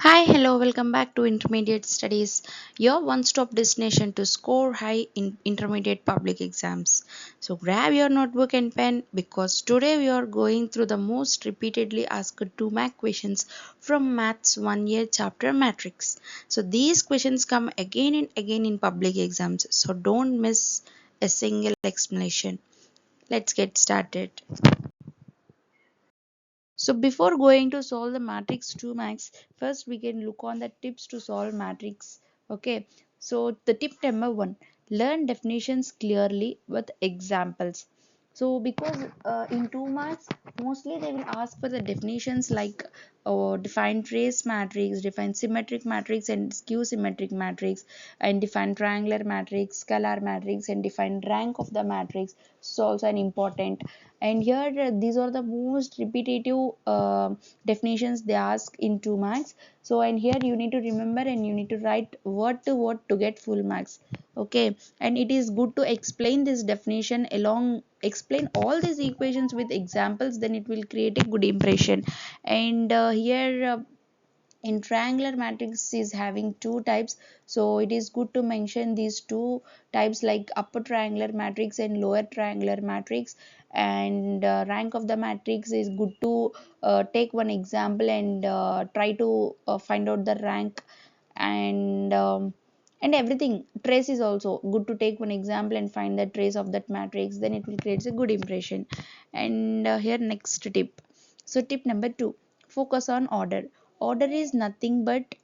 Hi, hello, welcome back to Intermediate Studies, your one stop destination to score high in intermediate public exams. So, grab your notebook and pen because today we are going through the most repeatedly asked 2 mark questions from Maths 1 year chapter Matrix. So, these questions come again and again in public exams, so don't miss a single explanation. Let's get started. So before going to solve the matrix 2 max, first we can look on the tips to solve matrix. Okay, so the tip number 1, learn definitions clearly with examples. So because in 2 marks mostly they will ask for the definitions like define trace matrix, define symmetric matrix and skew symmetric matrix, and define triangular matrix, scalar matrix, and define rank of the matrix. So also an important. And here these are the most repetitive definitions they ask in 2 marks. So and here you need to remember and you need to write word to word to get full marks. Okay, and it is good to explain this definition along, explain all these equations with examples, then it will create a good impression. And here in triangular matrix is having two types, so it is good to mention these two types like upper triangular matrix and lower triangular matrix. And rank of the matrix is good to take one example and try to find out the rank. And everything trace is also good to take one example and find the trace of that matrix, then it will create a good impression. And here next tip. So tip number 2, focus on order. Order is nothing but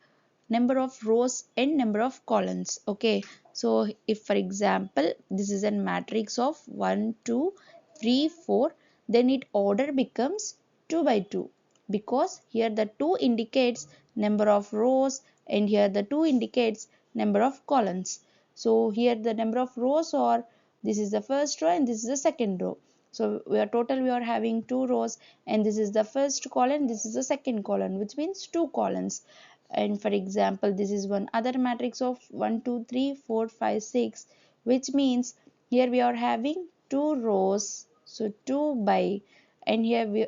number of rows and number of columns. Okay, so if for example this is a matrix of 1 2 3 4, then it order becomes 2 by 2, because here the 2 indicates number of rows and here the 2 indicates number of columns. So here the number of rows are, this is the first row and this is the second row. So we are having 2 rows, and this is the first column, this is the second column, which means 2 columns. And for example this is one other matrix of 1 2 3 4 5 6, which means here we are having 2 rows, so 2 by, and here we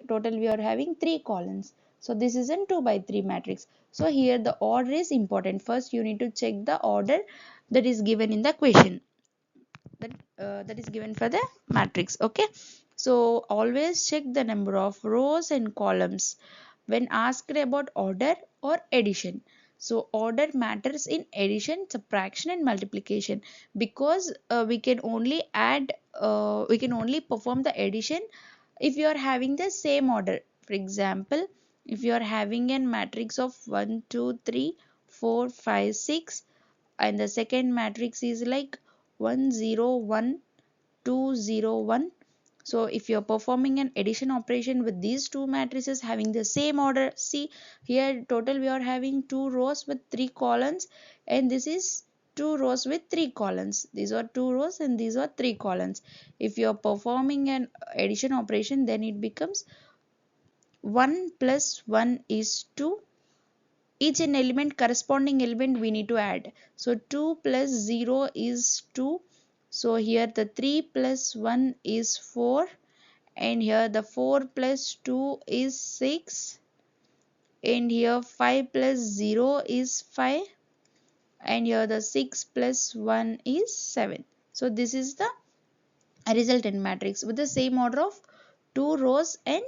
are having 3 columns, so this is a 2 by 3 matrix. So here the order is important. First you need to check the order that is given in the question, that is given for the matrix. Okay, so always check the number of rows and columns when asked about order or addition. So order matters in addition, subtraction and multiplication, because we can only perform the addition if you are having the same order. For example, if you are having a matrix of 1 2 3 4 5 6, and the second matrix is like 1 0 1 2 0 1, so if you're performing an addition operation with these two matrices having the same order, see here total we are having 2 rows with 3 columns, and this is 2 rows with 3 columns, these are 2 rows and these are 3 columns. If you're performing an addition operation, then it becomes 1 plus 1 is 2, each an element, corresponding element we need to add. So 2 plus 0 is 2, so here the 3 plus 1 is 4, and here the 4 plus 2 is 6, and here 5 plus 0 is 5, and here the 6 plus 1 is 7. So this is the resultant matrix with the same order of 2 rows and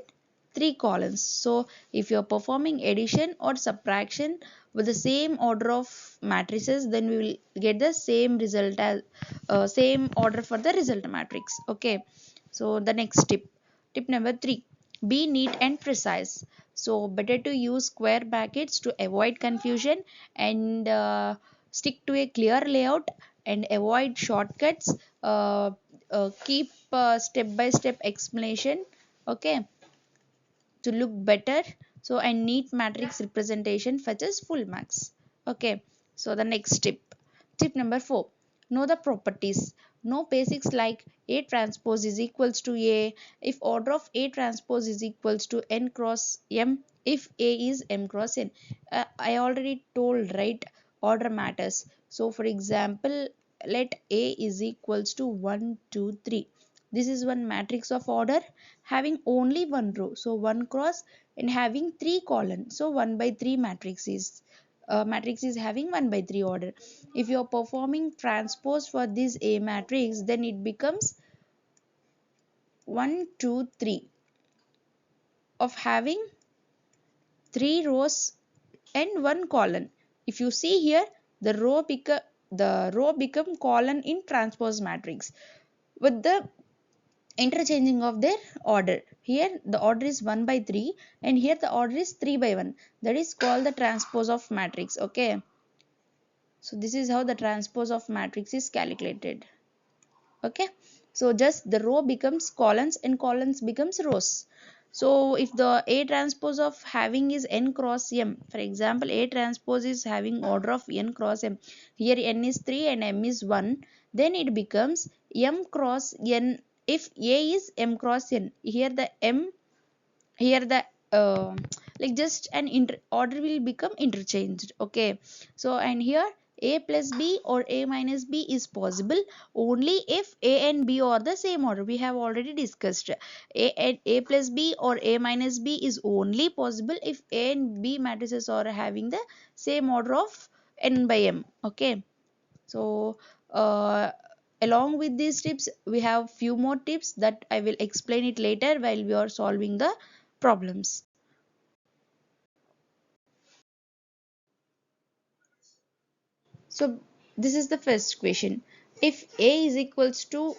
3 columns. So if you are performing addition or subtraction with the same order of matrices, then we will get the same result as same order for the result matrix. Okay, so the next tip number 3, be neat and precise. So better to use square brackets to avoid confusion, and stick to a clear layout and avoid shortcuts. Keep step by step explanation, okay, to look better. So and neat matrix representation fetches full marks. Okay, so the next tip number 4, know the properties. Know basics like A transpose is equals to A if order of A transpose is equals to n cross m, if A is m cross n. I already told, right, order matters. So for example, let A is equals to 1 2 3, this is one matrix of order having only one row, so 1 cross, and having 3 columns, so 1 by 3 matrix is having 1 by 3 order. If you are performing transpose for this A matrix, then it becomes 1 2 3 of having 3 rows and 1 column. If you see here, the row become column in transpose matrix with the interchanging of their order. Here the order is 1 by 3 and here the order is 3 by 1. That is called the transpose of matrix. Okay. So this is how the transpose of matrix is calculated. Okay. So just the row becomes columns and columns becomes rows. So if the A transpose of having is n cross m, for example, A transpose is having order of n cross m. Here n is 3 and m is 1. Then it becomes m cross n. If A is m cross n, here the m, here the like just an order will become interchanged. Okay. So and here A plus B or A minus B is possible only if A and B are the same order. We have already discussed A plus B or A minus B is only possible if A and B matrices are having the same order of n by m. Okay. So along with these tips, we have few more tips that I will explain it later while we are solving the problems. So this is the first question. If A is equals to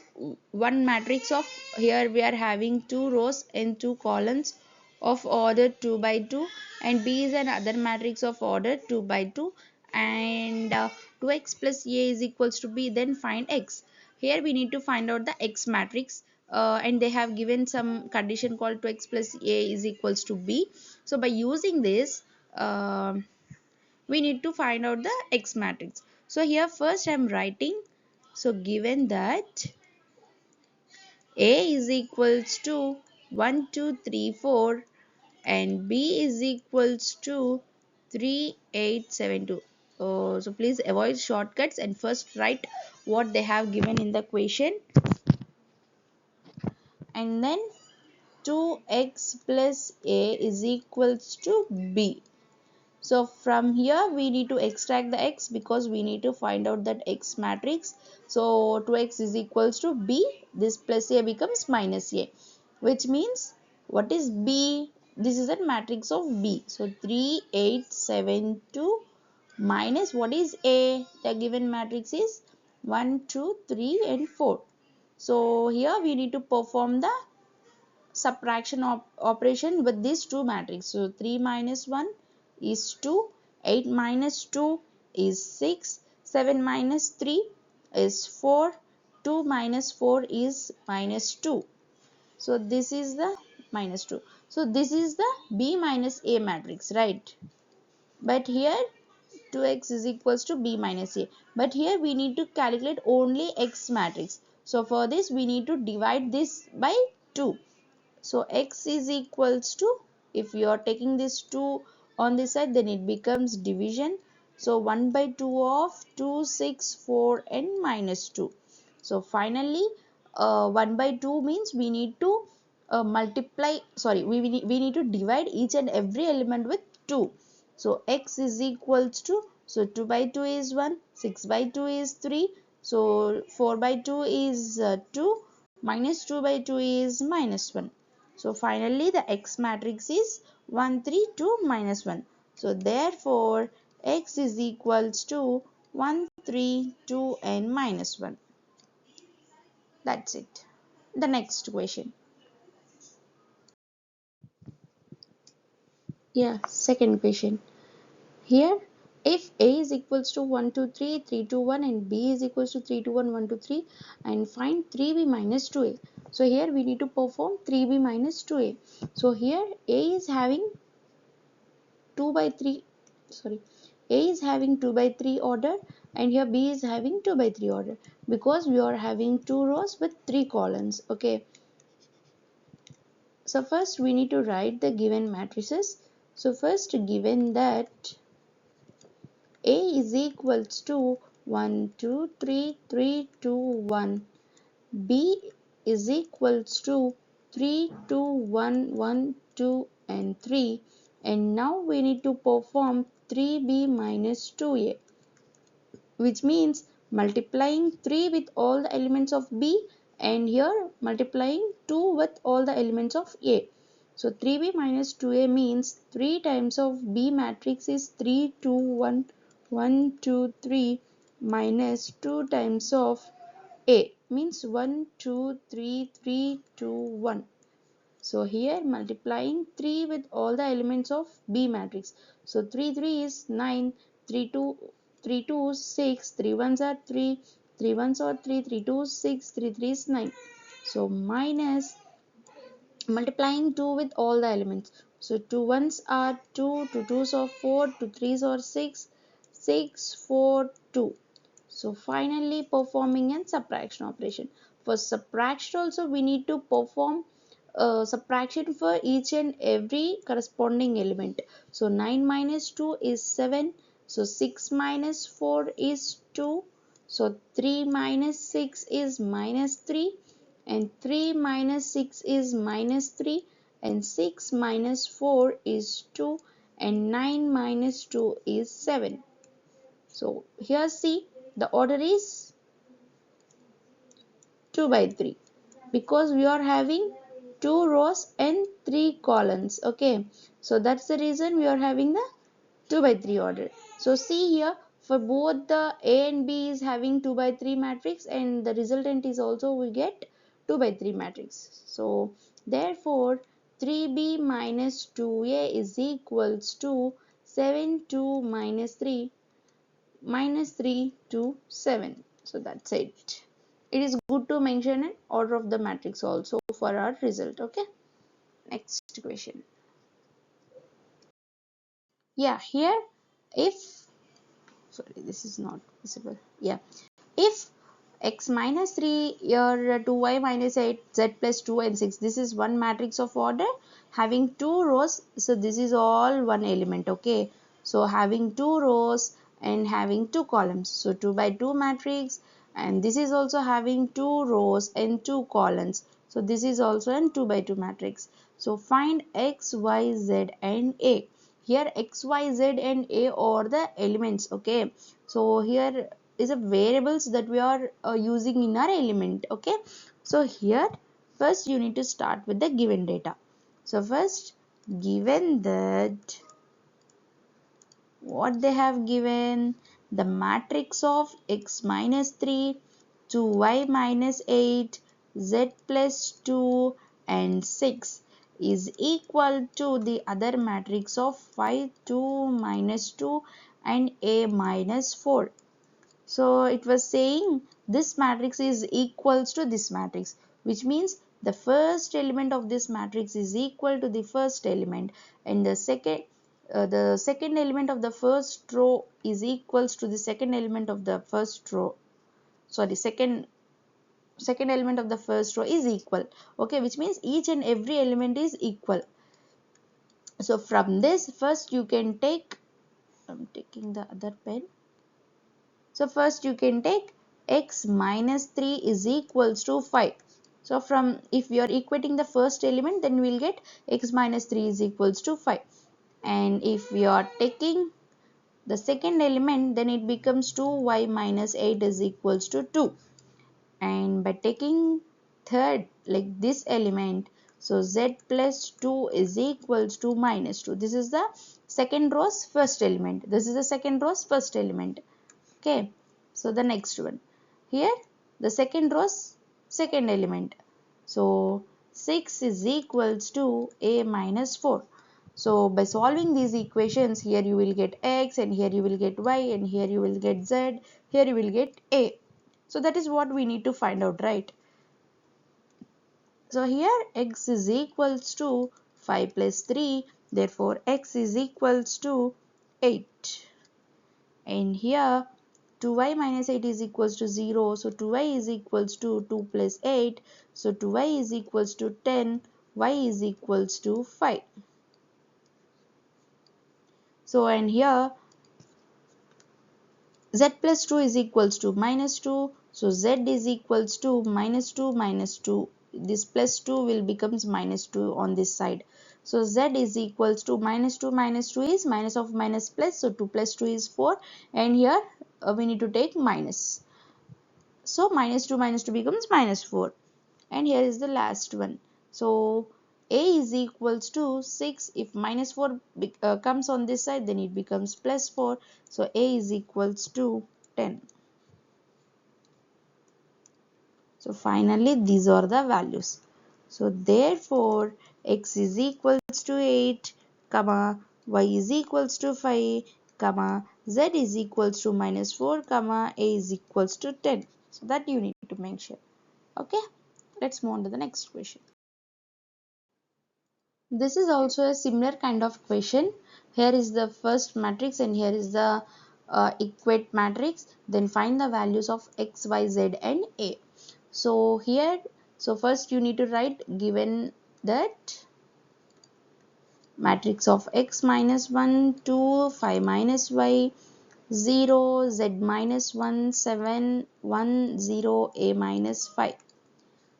one matrix of, here we are having 2 rows and 2 columns of order 2 by 2, and B is another matrix of order 2 by 2, and 2x plus A is equals to B, then find x. Here we need to find out the x matrix, and they have given some condition called 2x plus A is equals to B. So by using this, we need to find out the x matrix. So here first I am writing, so given that A is equals to 1 2 3 4 and B is equals to 3 8 7 2. So please avoid shortcuts and first write what they have given in the question, and then 2x plus A is equals to B. So from here we need to extract the x because we need to find out that x matrix. So 2x is equals to B. This plus A becomes minus A, which means what is B? This is a matrix of B. So 3 8 7 2 minus what is A? The given matrix is 1 2 3 and 4. So here we need to perform the subtraction operation with these two matrices. So 3 minus 1 is 2, 8 minus 2 is 6, 7 minus 3 is 4, 2 minus 4 is minus 2. So this is the minus 2. So this is the B minus A matrix, right? But here 2x is equals to B minus A. But here we need to calculate only x matrix. So for this we need to divide this by 2. So x is equals to, if you are taking this 2 on this side, then it becomes division. So 1 by 2 of 2, 6, 4 and minus 2. So finally 1 by 2 means we need to we need to divide each and every element with 2. So x is equals to, so 2 by 2 is 1, 6 by 2 is 3, so 4 by 2 is 2, minus 2 by 2 is minus 1. So finally the x matrix is 1 3 2 minus 1. So therefore x is equals to 1 3 2 and minus 1. That's it. The next question. Yeah, second question. Here if A is equals to 1 2 3 3 2 1 and B is equals to 3 2 1 1 2 3 and find 3B minus 2A. So here we need to perform 3B minus 2A. So here A is having 2 by 3, sorry, A is having 2 by 3 order and here B is having 2 by 3 order because we are having 2 rows with 3 columns. Okay, so first we need to write the given matrices. So first, given that A is equals to 1 2 3 3 2 1, B is equals to 3, 2, 1, 1, 2 and 3, and now we need to perform 3b minus 2a, which means multiplying 3 with all the elements of b and here multiplying 2 with all the elements of a. So 3b minus 2a means 3 times of b matrix is 3, 2, 1, 1, 2, 3 minus 2 times of a means 1, 2, 3, 3, 2, 1. So here multiplying 3 with all the elements of B matrix. So 3 3 is 9, 3 2 3 2 is 6, 3 1s are 3, 3 1s are 3, 3 2 is 6, 3 3 is 9. So minus multiplying 2 with all the elements. So 2 1s are 2, 2 2s are 4, 2 3s are 6, 6 4 2. So finally performing an subtraction operation. For subtraction also we need to perform subtraction for each and every corresponding element. So 9 minus 2 is 7. So 6 minus 4 is 2. So 3 minus 6 is minus 3. And 3 minus 6 is minus 3. And 6 minus 4 is 2. And 9 minus 2 is 7. So here see the order is 2 by 3 because we are having 2 rows and 3 columns. Okay, so that's the reason we are having the 2 by 3 order. So see here for both the A and B is having 2 by 3 matrix and the resultant is also we get 2 by 3 matrix. So therefore 3B minus 2A is equals to 7 2 minus 3 to 7. So that's it. It is good to mention an order of the matrix also for our result. Okay, next question. Yeah, here if sorry this is not visible. Yeah, if x minus 3 your 2y minus 8 z plus 2 and 6, this is one matrix of order having two rows. So this is all one element. Okay, so having two rows and having two columns, so 2 by 2 matrix, and this is also having two rows and two columns, so this is also an 2 by 2 matrix. So find x, y, z and a. Here x, y, z and a are the elements. Okay, so here is a variables that we are using in our element. Okay, so here first you need to start with the given data. So first, given that what they have given, the matrix of x minus 3 to y minus 8 z plus 2 and 6 is equal to the other matrix of 5 2 minus 2 and a minus 4. So it was saying this matrix is equals to this matrix, which means the first element of this matrix is equal to the first element, and the second element of the first row is equals to the second element of the first row. Sorry, second element of the first row is equal. Okay, which means each and every element is equal. So from this, first you can take, I'm taking the other pen. So first you can take x minus 3 is equals to 5. So from, if we are equating the first element, then we will get x minus 3 is equals to 5. And if we are taking the second element, then it becomes 2y minus 8 is equals to 2. And by taking third, like this element, so z plus 2 is equals to minus 2. This is the second row's first element. This is the second row's first element. Okay, so the next one, here the second row's second element, so 6 is equals to a minus 4. So by solving these equations, here you will get x, and here you will get y, and here you will get z, here you will get a. So that is what we need to find out, right? So here x is equals to 5 plus 3, therefore x is equals to 8. And here 2y minus 8 is equals to 0, so 2y is equals to 2 plus 8, so 2y is equals to 10, y is equals to 5. So and here z plus 2 is equals to minus 2, so z is equals to minus 2 minus 2 this plus 2 will becomes minus 2 on this side. So z is equals to minus 2 is minus of minus plus, so 2 plus 2 is 4, and here we need to take minus. So minus 2 becomes minus 4, and here is the last one. So a is equals to 6. If minus 4 comes on this side, then it becomes plus 4. So a is equals to 10. So finally these are the values. So therefore x is equals to 8, comma, y is equals to 5, comma, z is equals to minus 4, comma, a is equals to 10. So that you need to make sure. Okay, let's move on to the next question. This is also a similar kind of question. Here is the first matrix and here is the equate matrix. Then find the values of x, y, z and a. So here, so first you need to write, given that matrix of x minus 1, 2, 5 minus y, 0, z minus 1, 7, 1, 0, a minus 5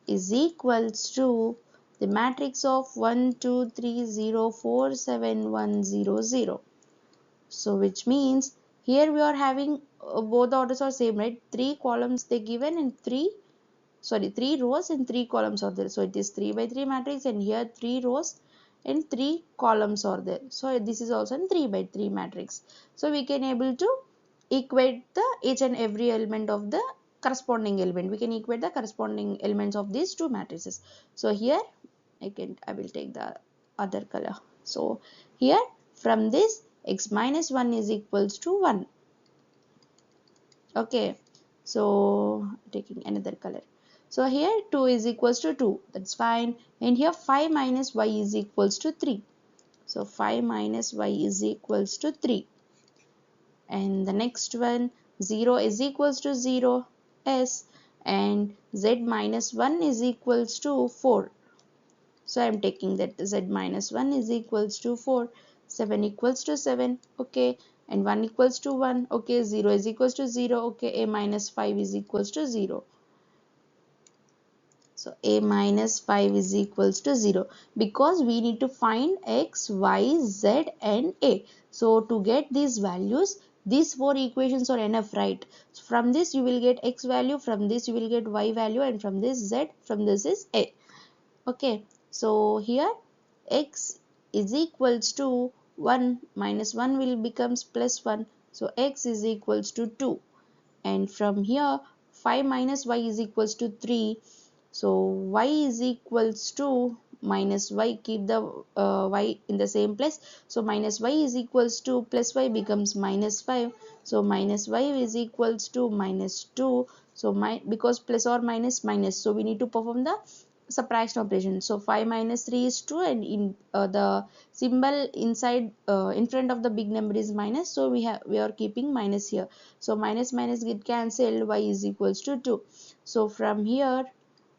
is equals to the matrix of 1, 2, 3, 0, 4, 7, 1, 0, 0. So which means here we are having both the orders are same, right? 3 columns they given and 3 rows and 3 columns are there. So it is 3 by 3 matrix, and here 3 rows and 3 columns are there. So this is also a 3 by 3 matrix. So we can able to equate the each and every element of the corresponding element. We can equate the corresponding elements of these two matrices. So here I will take the other color. So here from this x minus 1 is equals to 1. Okay, so taking another color. So here 2 is equals to 2, that's fine, and here 5 minus y is equals to 3. So 5 minus y is equals to 3, and the next one 0 is equals to 0 s, and z minus 1 is equals to 4. So I am taking that z minus 1 is equals to 4, 7 equals to 7, okay, and 1 equals to 1, okay, 0 is equals to 0, okay, a minus 5 is equals to 0. So a minus 5 is equals to 0, because we need to find x, y, z and a. So to get these values, these four equations are enough, right? So from this you will get x value, from this you will get y value, and from this z, from this is a. Okay, so here x is equals to 1 minus 1 will becomes plus 1. So x is equals to 2, and from here 5 minus y is equals to 3. So y is equals to minus y, keep the y in the same place. So minus y is equals to plus y becomes minus 5. So minus y is equals to minus 2. So because plus or minus minus, so we need to perform the subtraction operation. So 5 minus 3 is 2, and in the symbol inside in front of the big number is minus, so we are keeping minus here. So minus minus get cancelled, y is equals to 2. So from here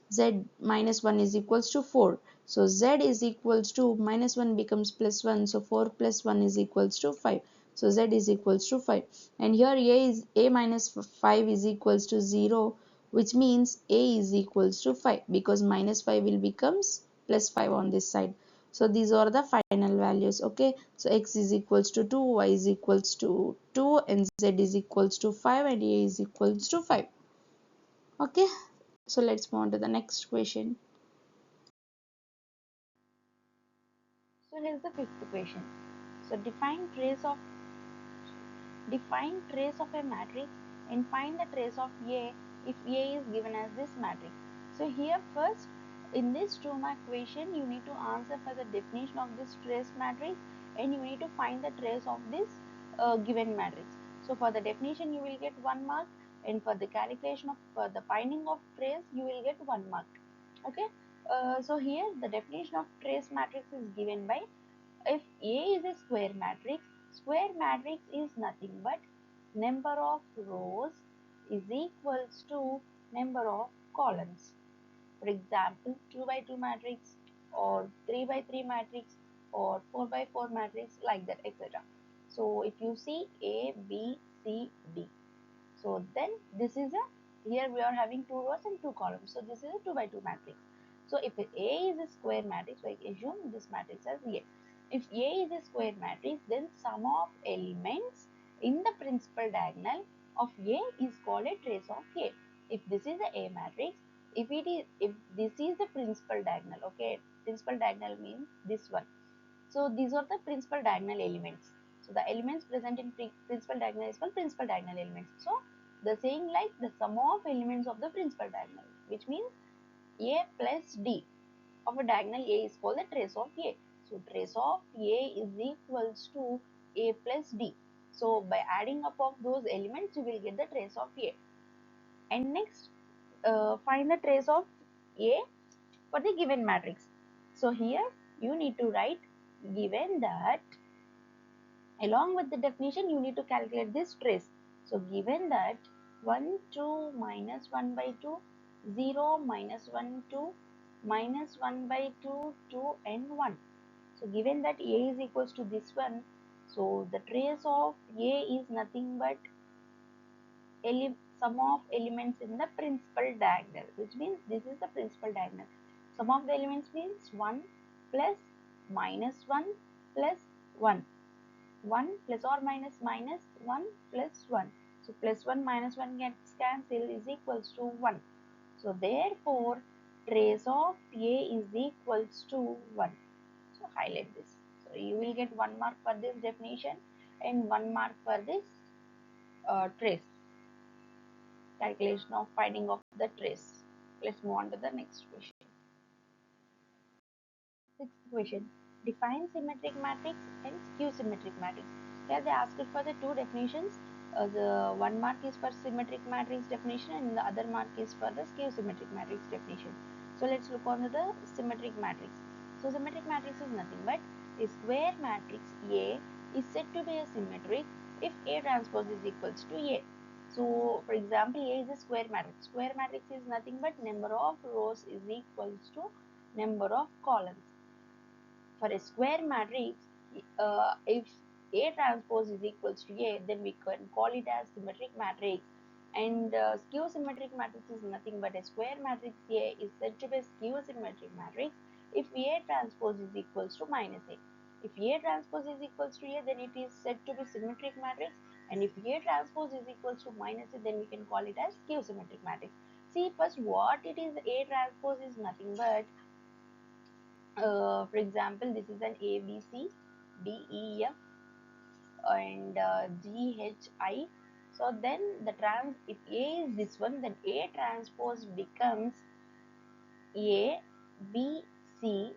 z minus 1 is equals to 4. So z is equals to minus 1 becomes plus 1. So 4 plus 1 is equals to 5. So z is equals to 5. And here a minus 5 is equals to 0, which means a is equals to 5, because minus 5 will becomes plus 5 on this side. So these are the final values. Okay, so x is equals to 2, y is equals to 2, and z is equals to 5, and a is equals to 5. Okay, so let's move on to the next question. So here's the fifth question. So define trace of a matrix and find the trace of A if A is given as this matrix. So here first, in this 2-mark question, you need to answer for the definition of this trace matrix, and you need to find the trace of this given matrix. So for the definition you will get 1 mark, and for the calculation of the finding of trace you will get 1 mark. Okay, so here the definition of trace matrix is given by, if A is a square matrix is nothing but number of rows is equals to number of columns. For example, 2 by 2 matrix, or 3 by 3 matrix, or 4 by 4 matrix, like that, etc. So if you see A, B, C, D, so then this is a, here we are having 2 rows and 2 columns. So this is a 2 by 2 matrix. So if A is a square matrix, like assume this matrix as A. If A is a square matrix, then sum of elements in the principal diagonal of A is called a trace of A. If this is the A matrix, if this is the principal diagonal, okay, principal diagonal means this one. So these are the principal diagonal elements. So the elements present in principal diagonal is called principal diagonal elements. So the saying like the sum of elements of the principal diagonal, which means A plus D of a diagonal A is called the trace of A. So trace of A is equals to A plus D. So by adding up of those elements, you will get the trace of A. And next, find the trace of A for the given matrix. So here you need to write given that, along with the definition you need to calculate this trace. So given that 1 2 minus 1 by 2 0 minus 1 2 minus 1 by 2 2 and 1. So given that A is equals to this one, so the trace of A is nothing but sum of elements in the principal diagonal, which means this is the principal diagonal. Sum of the elements means 1 plus minus 1 plus 1. 1 plus or minus minus 1 plus 1. So plus 1 minus 1 gets cancelled is equals to 1. So therefore trace of A is equals to 1. So highlight this. So you will get 1 mark for this definition and 1 mark for this trace. Calculation of finding of the trace. Let's move on to the next question. Sixth question. Define symmetric matrix and skew symmetric matrix. Here they asked for the two definitions. The 1 mark is for symmetric matrix definition and the other mark is for the skew symmetric matrix definition. So let's look on the symmetric matrix. So symmetric matrix is nothing but a square matrix A is said to be a symmetric if A transpose is equals to A. So for example, A is a square matrix. Square matrix is nothing but number of rows is equals to number of columns. For a square matrix, if A transpose is equals to A, then we can call it as symmetric matrix. And skew symmetric matrix is nothing but a square matrix A is said to be a skew symmetric matrix if A transpose is equals to minus A. If A transpose is equals to A, then it is said to be symmetric matrix. And if A transpose is equals to minus A, then we can call it as skew symmetric matrix. See first what it is. A transpose is nothing but for example, this is an A, B, C, D, E, F, and G, H, I. So then if A is this one, then A transpose becomes A, B, C.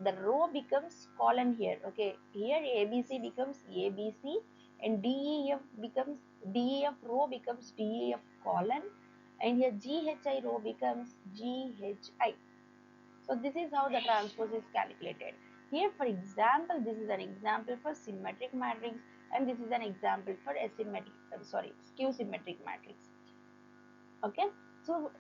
The row becomes column here. Okay, here A, B, C becomes A, B, C, and D, E, F becomes D, E, F row becomes D, E, F column, and here G, H, I row becomes G, H, I. So this is how the transpose is calculated. Here for example, this is an example for symmetric matrix and this is an example for skew symmetric matrix. Okay, so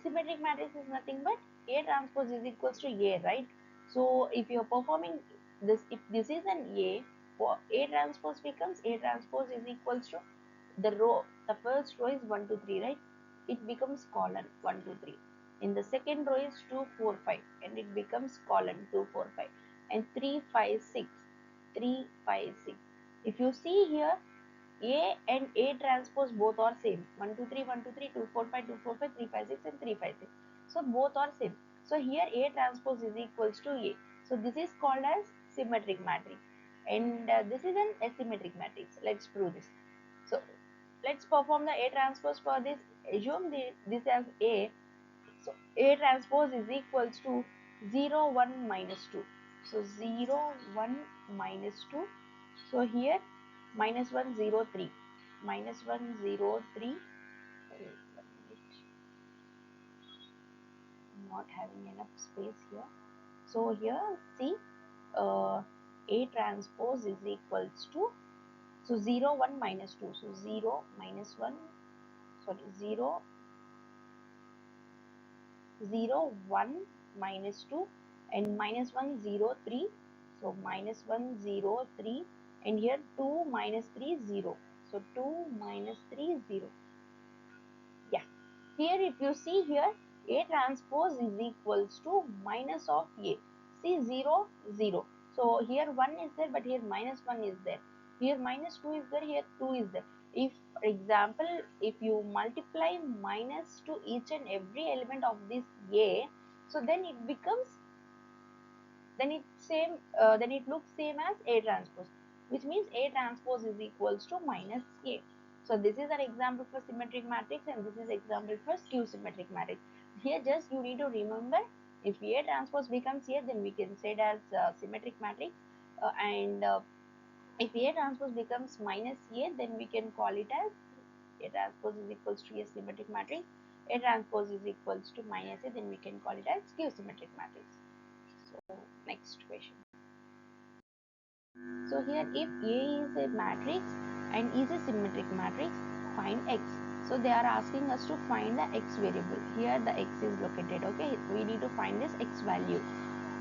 symmetric matrix is nothing but A transpose is equals to A, right? So if you are performing this, if this is an A, for A transpose becomes A transpose is equals to the row, the first row is 1 2 3, right? It becomes column 1 2 3. In the second row is 2 4 5 and it becomes column 2 4 5 and 3 5 6 3 5 6. If you see here, A and A transpose both are same. 1 2 3 1 2 3 2 4 5 2 4 5 3 5 6 and 3 5 6. So both are same. So here A transpose is equals to A. So this is called as symmetric matrix and this is an asymmetric matrix. Let's prove this. So let's perform the A transpose for this. Assume this as A. So A transpose is equals to 0 1 minus 2. So 0 1 minus 2. So here minus 1 0 3 minus 1 0 3. Not having enough space here. So here see, A transpose is equals to, so 0 1 minus 2. So 0 minus 1, sorry, 0 0 1 minus 2 and minus 1 0 3. So minus 1 0 3 and here 2 minus 3 0. So 2 minus 3 0. Yeah, here if you see here, A transpose is equals to minus of A. See 0, 0. So here 1 is there, but here minus 1 is there. Here minus 2 is there, here 2 is there. If, for example, if you multiply minus to each and every element of this A, so then it becomes, then it looks same as A transpose, which means A transpose is equals to minus A. So this is an example for symmetric matrix, and this is example for skew symmetric matrix. Here just you need to remember, if A transpose becomes A, then we can say it as symmetric matrix, and if A transpose becomes minus A, then we can call it as A transpose is equals to A symmetric matrix. A transpose is equals to minus A, then we can call it as skew symmetric matrix. So next question. So here if A is a matrix and is a symmetric matrix, find x. So they are asking us to find the x variable. Here the x is located, okay? We need to find this x value.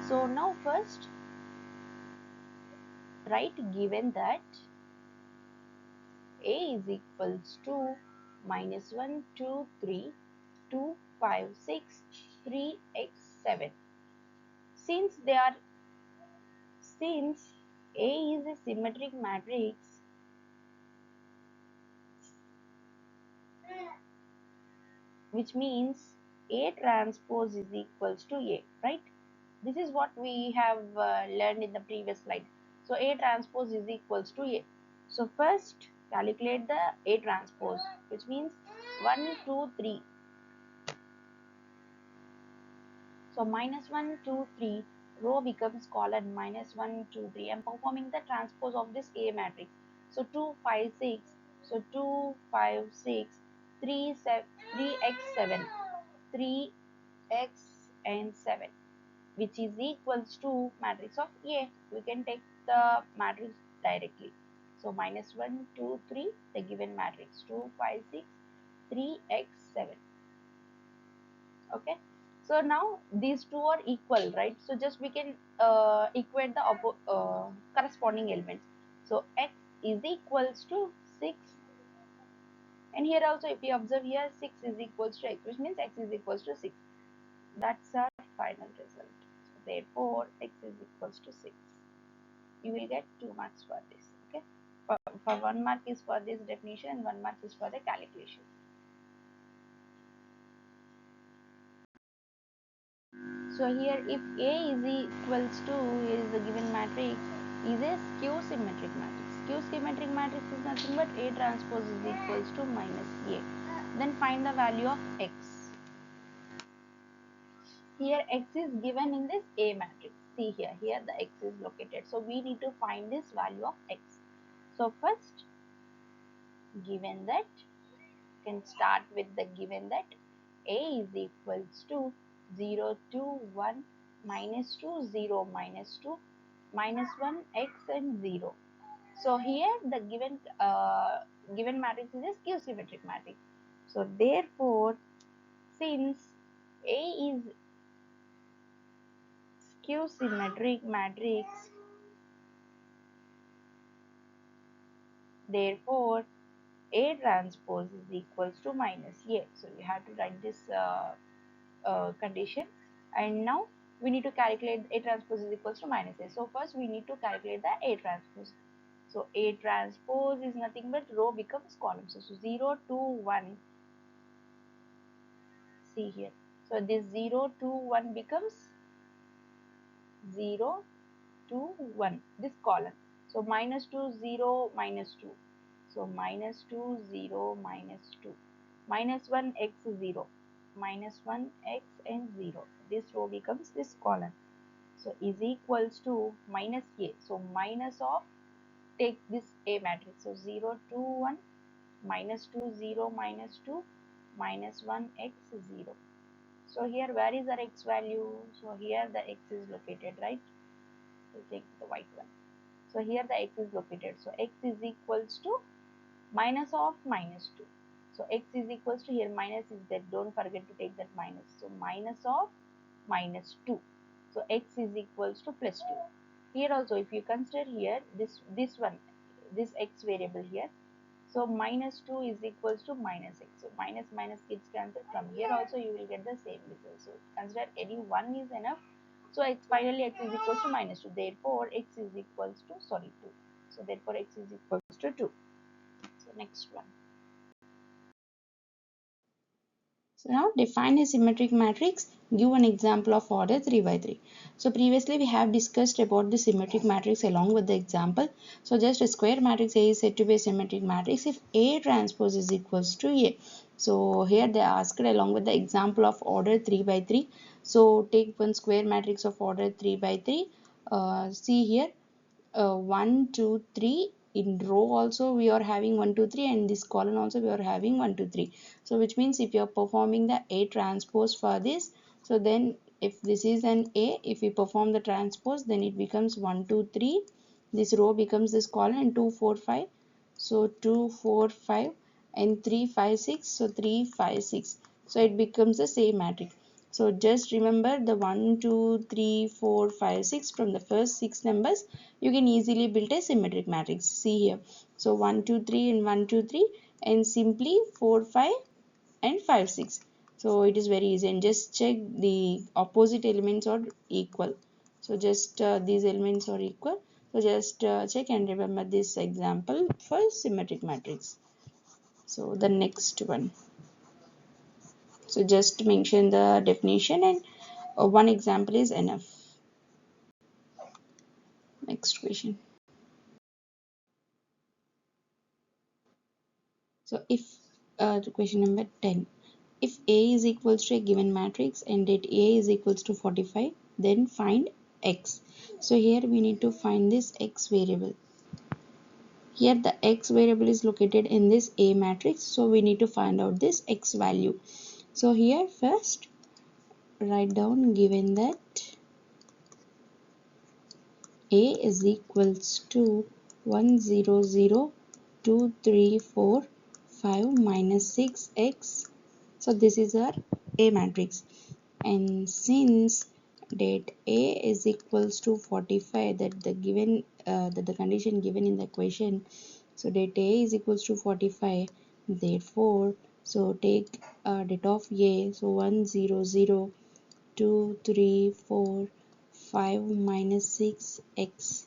So now first write given that A is equals to minus 1, 2, 3, 2, 5, 6, 3, x, 7. Since A is a symmetric matrix, which means A transpose is equals to A, right? This is what we have learned in the previous slide. So A transpose is equals to A. So first calculate the A transpose, which means 1, 2, 3. So minus 1, 2, 3, row becomes column minus 1, 2, 3. I'm performing the transpose of this A matrix. So 2, 5, 6. So 2, 5, 6, 3, 7, 3x7, 3x and 7, which is equals to matrix of A. We can take the matrix directly. So minus 1, 2, 3, the given matrix 2, 5, 6, 3x7. Okay. So now these two are equal, right? So just we can equate the corresponding elements. So x is equals to 6, and here also if you observe here 6 is equals to x, which means x is equals to 6. That's our final result. So therefore x is equals to 6. You will get 2 marks for this. Okay. For 1 mark is for this definition and 1 mark is for the calculation. So here if A is equals to, here is the given matrix, is a skew symmetric matrix. Skew symmetric matrix is nothing but A transpose is equals to minus A. Then find the value of x. Here x is given in this A matrix. See here the x is located. So we need to find this value of x. So first, given that, can start with the given that A is equals to 0, 2, 1, minus 2, 0, minus 2, minus 1, x and 0. So here the given matrix is a skew symmetric matrix. So therefore, since A is skew symmetric matrix, therefore A transpose is equals to minus A. So you have to write this condition, and now we need to calculate A transpose is equals to minus A. So first we need to calculate the A transpose. So A transpose is nothing but row becomes column. So 0, 2, 1. See here. So this 0, 2, 1 becomes 0, 2, 1. This column. So minus 2, 0, minus 2. So minus 2, 0, minus 2. Minus 1, x 0. Minus 1, x and 0. This row becomes this column. So is equals to minus A. So minus of, take this A matrix. So 0, 2, 1, minus 2, 0, minus 2, minus 1, x 0. So here where is our x value? So here the x is located, right? We'll take the white one. So here the x is located. So x is equals to minus of minus 2. So x is equals to, here minus is there. Don't forget to take that minus. So minus of minus 2. So x is equals to plus 2. Here also if you consider here this one, this x variable here. So minus 2 is equals to minus x. So minus minus gets cancelled. From here also you will get the same result. So consider any one is enough. So finally x is equals to minus 2. Therefore x is equals to 2. So therefore x is equals to 2. So next one. So now define a symmetric matrix. Give an example of order 3 by 3. So previously we have discussed about the symmetric matrix along with the example. So just a square matrix A is said to be a symmetric matrix if A transpose is equals to A. So here they asked along with the example of order 3 by 3. So take one square matrix of order 3 by 3. See here 1 2 3 in row also we are having 1 2 3, and this column also we are having 1 2 3. So which means if you are performing the A transpose for this, so then if this is an A, if we perform the transpose, then it becomes 1 2 3, this row becomes this column, and 2 4 5, so 2 4 5 and 3 5 6, so 3 5 6, so it becomes the same matrix. So just remember the 1 2 3 4 5 6 from the first 6 numbers you can easily build a symmetric matrix. See here, so 1 2 3 and 1 2 3, and simply 4 5 and 5 6. So it is very easy, and just check the opposite elements are equal. So just these elements are equal, so just check and remember this example for symmetric matrix. So the next one, so just mention the definition, and one example is enough. Next question. So if question number 10, if A is equals to a given matrix and that A is equals to 45, then find X. So here we need to find this X variable. Here the X variable is located in this A matrix, so we need to find out this X value. So here first write down, given that A is equals to 1 0 0 2 3 4 5 minus 6x. So this is our A matrix, and since that A is equals to 45, that the given that the condition given in the equation, so that A is equals to 45, therefore so take that of A, so 1 0 0 2 3 4 5 minus 6x,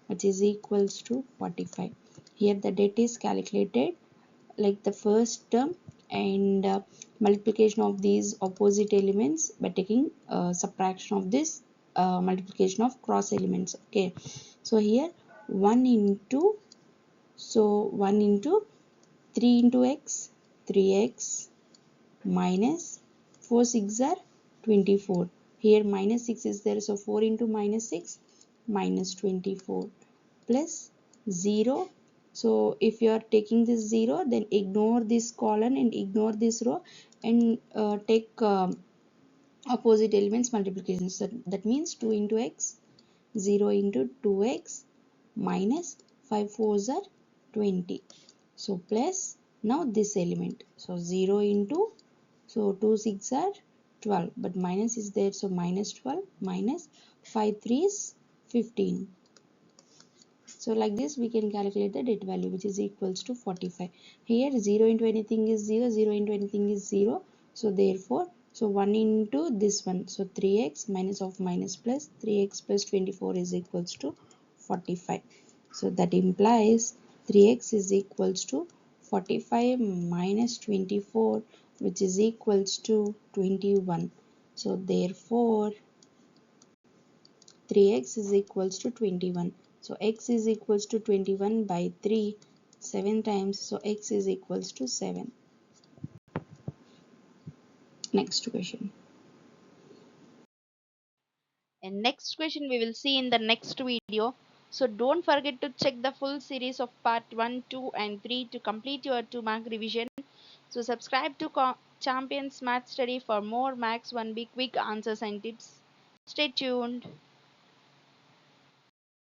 which is equals to 45. Here the date is calculated like the first term, and multiplication of these opposite elements by taking subtraction of this multiplication of cross elements. Okay, so here 1 into, so 1 into 3 into x, 3x minus 4 6 are 24. Here minus 6 is there, so 4 into minus 6 minus 24 plus 0. So if you are taking this 0, then ignore this column and ignore this row, and take opposite elements multiplication. So that means 2 into x, 0 into 2x minus 5 fours are 20. So plus now this element, so 0 into, so 2 6 are 12, but minus is there, so minus 12 minus 5 3 is 15. So like this we can calculate the date value, which is equals to 45. Here 0 into anything is 0, 0 into anything is 0. So therefore, so 1 into this one, so 3x minus of minus plus 3x plus 24 is equals to 45. So that implies 3x is equals to 45 minus 24, which is equals to 21. So therefore 3x is equals to 21. So x is equals to 21 by 3, 7 times. So x is equals to 7. Next question. And next question we will see in the next video. So don't forget to check the full series of part 1, 2 and 3 to complete your 2 mark revision. So subscribe to Champions Math Study for more Max 1B quick answers and tips. Stay tuned.